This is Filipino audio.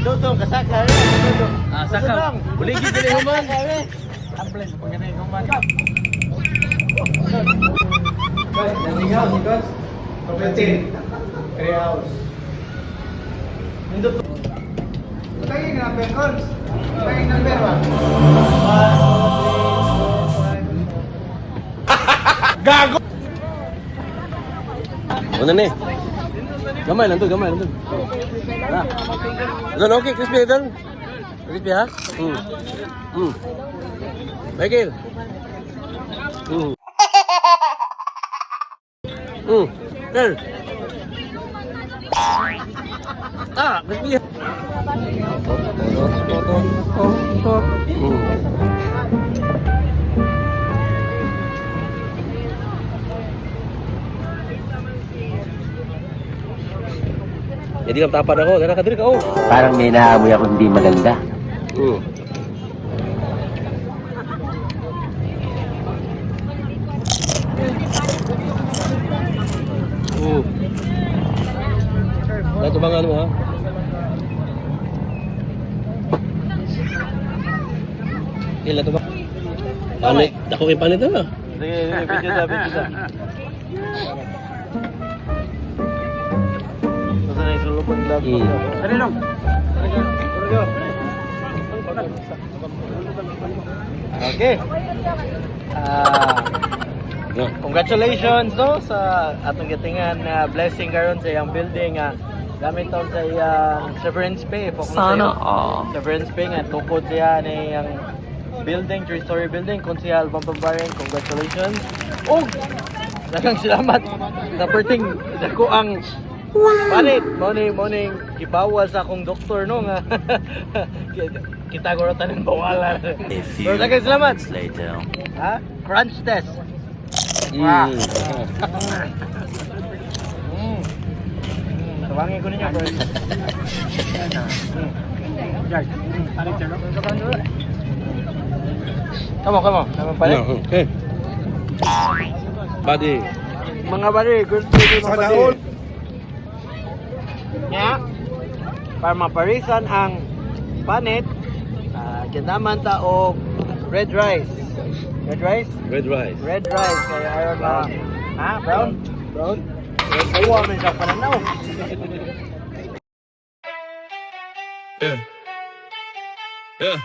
Dudong kasaka rin. Dudong. Saka. Buligi dili human. Ambles pagkatay human. Guys, nanigaw si Guys. Pagkatin. Area house. Nindot. Tayo yung number calls. Tayo yung number ba? Gago. Ano ni? Gamay lang to. Ha. Don okay, crispy don. Crispy ha? Michael. Sir. Crispy. Jadi kam tapad ako, dara ka diri ka oh. Parang may naamoy ako hindi maganda. Dato bang ano ha? Kailan to ba? Panit, dako kay panit na. Sige, video sa. Basta na isulupon lang. Dali lang. Okay. Congratulations no sa atong gitingan na blessing karon sa iyang building gamit taon sa iyang severance pay. Sana severance pay nga tukod siya ni iyang building, 3-story building, Konsehal Pampambayan. Congratulations. Daghang salamat sa perting dako ang panit morning gibawal sa akong doktor no nga kita guro tanang bawalan. Pero daghang salamat. Later. Ha? Crunch test. Tawangin ko ninyo, bro. Come on. Naman pala. Okay. Buddy. Mga bari, gusto ko mga bari. Nga, para maparisan ang panit, kindaman ta og red rice. Red rice? Red rice. Red rice, kaya ayaw na. Ha? Brown? Brown? Kawa man siya pananaw. Yeah.